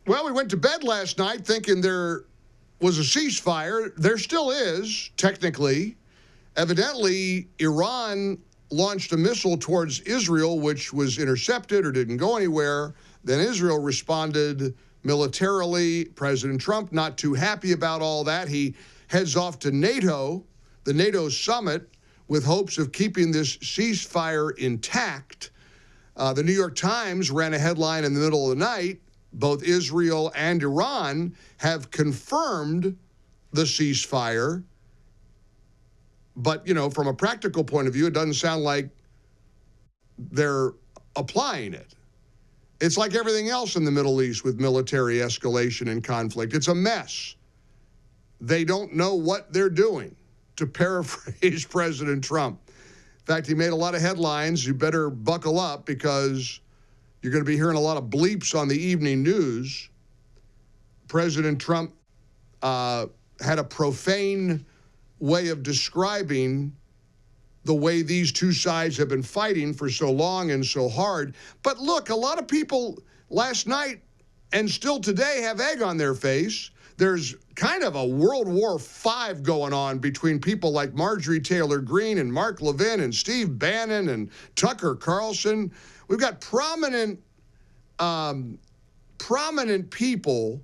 Well, we went to bed last night thinking there was a ceasefire. There still is, technically. Evidently, Iran launched a missile towards Israel, which was intercepted or didn't go anywhere. Then Israel responded militarily. President Trump not too happy about all that. He heads off to NATO, the NATO summit, with hopes of keeping this ceasefire intact. The New York Times ran a headline in the middle of the night. Both Israel and Iran have confirmed the ceasefire. But, you know, from a practical point of view, it doesn't sound like they're applying it. It's like everything else in the Middle East with military escalation and conflict. It's a mess. They don't know what they're doing, to paraphrase President Trump. In fact, he made a lot of headlines. You better buckle up because you're going to be hearing a lot of bleeps on the evening news. President Trump had a profane way of describing the way these two sides have been fighting for so long and so hard. But look, a lot of people last night and still today have egg on their face. There's kind of a World War V going on between people like Marjorie Taylor Greene and Mark Levin and Steve Bannon and Tucker Carlson. We've got prominent people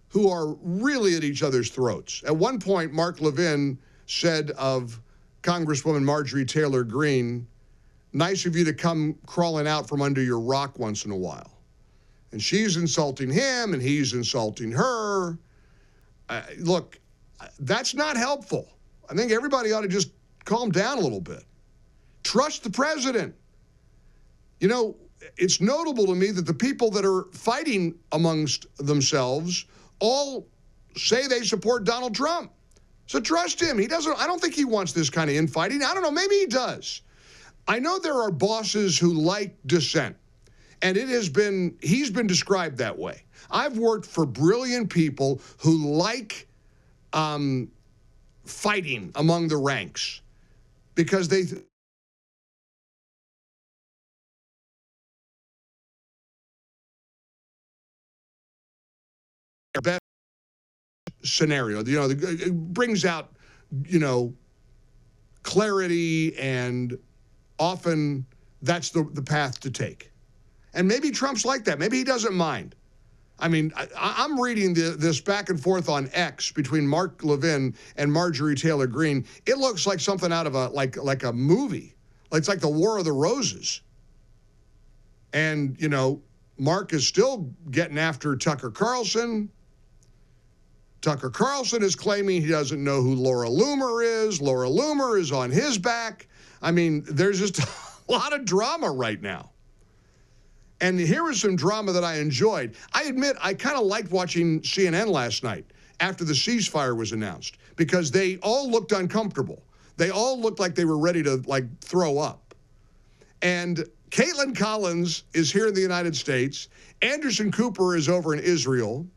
who are really at each other's throats. At one point, Mark Levin said of Congresswoman Marjorie Taylor Greene, "Nice of you to come crawling out from under your rock once in a while." And she's insulting him, and he's insulting her. Look, that's not helpful. I think everybody ought to just calm down a little bit. Trust the president. You know, it's notable to me that the people that are fighting amongst themselves all say they support Donald Trump. So trust him. I don't think he wants this kind of infighting. I don't know, maybe he does. I know there are bosses who like dissent, and he's been described that way. I've worked for brilliant people who like fighting among the ranks because they best scenario. You know, it brings out, you know, clarity, and often that's the path to take. And maybe Trump's like that. Maybe he doesn't mind. I mean, I'm reading this back and forth on X between Mark Levin and Marjorie Taylor Greene. It looks like something out of like a movie. It's like the War of the Roses. And, you know, Mark is still getting after Tucker Carlson. Tucker Carlson is claiming he doesn't know who Laura Loomer is. Laura Loomer is on his back. I mean, there's just a lot of drama right now. And here is some drama that I enjoyed. I admit I kind of liked watching CNN last night after the ceasefire was announced because they all looked uncomfortable. They all looked like they were ready to, like, throw up. And Caitlin Collins is here in the United States. Anderson Cooper is over in Israel.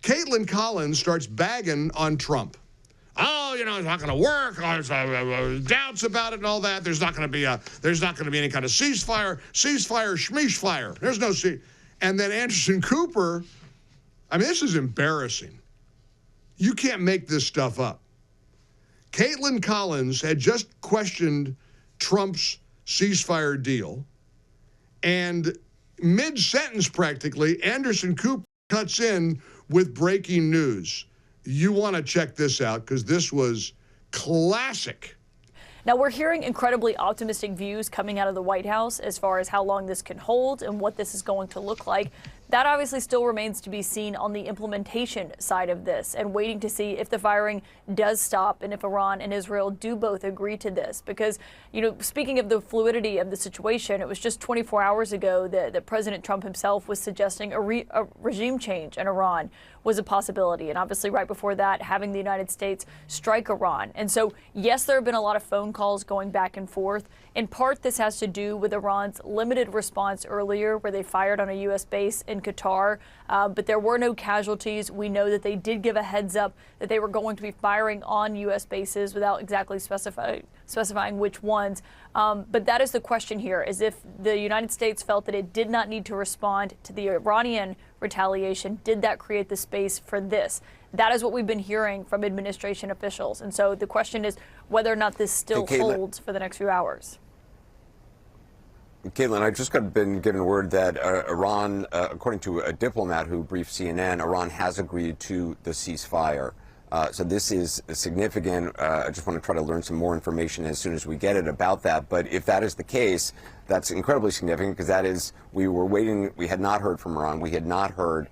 Caitlin Collins starts bagging on Trump. Oh, you know, it's not going to work. There's doubts about it and all that. There's not going to be any kind of ceasefire. Ceasefire, schmeeshfire. There's no And then Anderson Cooper, I mean, this is embarrassing. You can't make this stuff up. Caitlin Collins had just questioned Trump's ceasefire deal, and mid-sentence practically, Anderson Cooper cuts in with breaking news. You want to check this out because this was classic. Now, we're hearing incredibly optimistic views coming out of the White House as far as how long this can hold and what this is going to look like. That obviously still remains to be seen on the implementation side of this, and waiting to see if the firing does stop and if Iran and Israel do both agree to this. Because, you know, speaking of the fluidity of the situation, it was just 24 hours ago that President Trump himself was suggesting a regime change in Iran was a possibility. And obviously right before that, having the United States strike Iran. And so, yes, there have been a lot of phone calls going back and forth. In part, this has to do with Iran's limited response earlier, where they fired on a U.S. base in Qatar, but there were no casualties. We know that they did give a heads up that they were going to be firing on U.S. bases without exactly specifying which ones. But that is the question here, is if the United States felt that it did not need to respond to the Iranian retaliation? Did that create the space for this? That is what we've been hearing from administration officials. And so the question is whether or not this still holds for the next few hours. Caitlin, I just been given word that Iran, according to a diplomat who briefed CNN, Iran has agreed to the ceasefire. So this is significant. I just want to try to learn some more information as soon as we get it about that. But if that is the case, that's incredibly significant because that is, we were waiting. We had not heard from Iran. We had not heard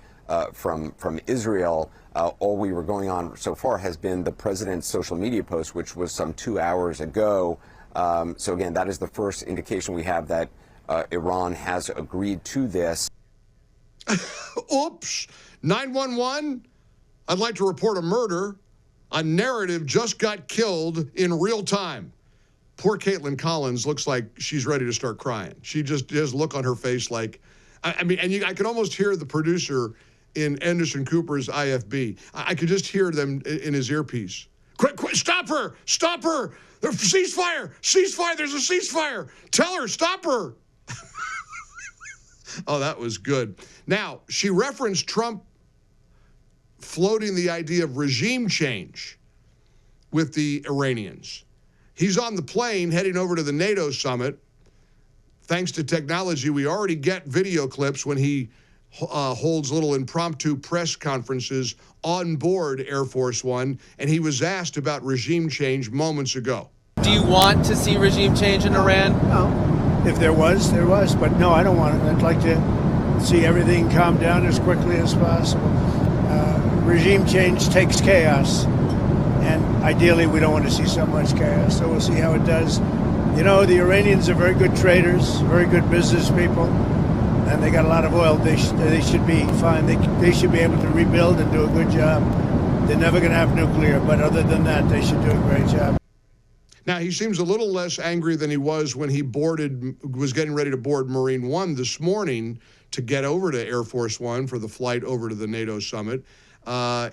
from Israel. All we were going on so far has been the president's social media post, which was some 2 hours ago. So again, that is the first indication we have that Iran has agreed to this. Oops. 911. I'd like to report a murder. A narrative just got killed in real time. Poor Caitlin Collins looks like she's ready to start crying. She just has a look on her face like, I mean, and I could almost hear the producer in Anderson Cooper's IFB. I could just hear them in his earpiece. Quick, stop her! Stop her! Ceasefire! Ceasefire! There's a ceasefire! Tell her, stop her! Oh, that was good. Now, she referenced Trump floating the idea of regime change with the Iranians. He's on the plane heading over to the NATO summit. Thanks to technology, we already get video clips when he holds little impromptu press conferences on board Air Force One, and he was asked about regime change moments ago. Do you want to see regime change in Iran? No. If there was, there was. But no, I don't want it. I'd like to see everything calm down as quickly as possible. Regime change takes chaos, and ideally we don't want to see so much chaos, so we'll see how it does. You know, the Iranians are very good traders, very good business people, and they got a lot of oil. They should be fine. They should be able to rebuild and do a good job. They're never going to have nuclear, but other than that, they should do a great job. Now, he seems a little less angry than he was when he was getting ready to board Marine One this morning to get over to Air Force One for the flight over to the NATO summit.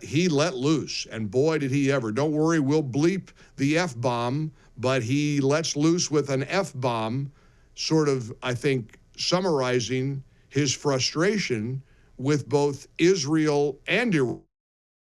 He let loose, and boy, did he ever. Don't worry, we'll bleep the F-bomb, but he lets loose with an F-bomb, sort of, I think, summarizing his frustration with both Israel and Iran.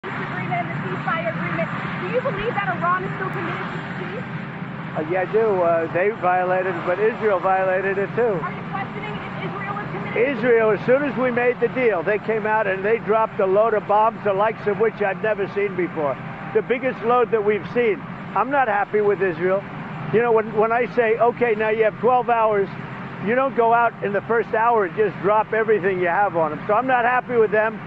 Agreement, the ceasefire agreement. Do you believe that Iran is still committed to peace? Yeah, I do. They violated it, but Israel violated it too. Are you questioning if Israel is committed? Israel, as soon as we made the deal, they came out and they dropped a load of bombs, the likes of which I'd never seen before. The biggest load that we've seen. I'm not happy with Israel. You know, when I say, okay, now you have 12 hours, you don't go out in the first hour and just drop everything you have on them. So I'm not happy with them.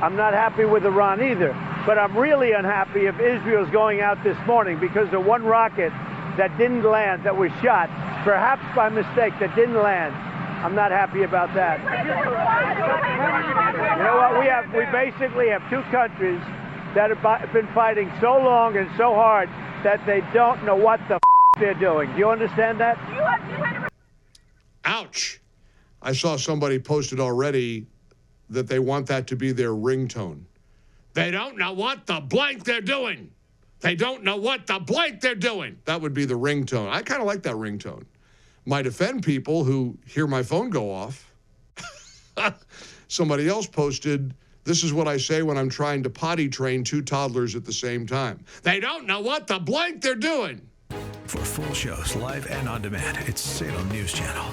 I'm not happy with Iran either. But I'm really unhappy if Israel's going out this morning because of one rocket that didn't land, that was shot, perhaps by mistake, that didn't land. I'm not happy about that. You know what? We basically have two countries that have been fighting so long and so hard that they don't know what the they're doing. Do you understand that? Ouch. I saw somebody posted already that they want that to be their ringtone. They don't know what the blank they're doing. They don't know what the blank they're doing. That would be the ringtone. I kind of like that ringtone. Might offend people who hear my phone go off. Somebody else posted, this is what I say when I'm trying to potty train two toddlers at the same time. They don't know what the blank they're doing. For full shows, live and on demand, it's Salem News Channel.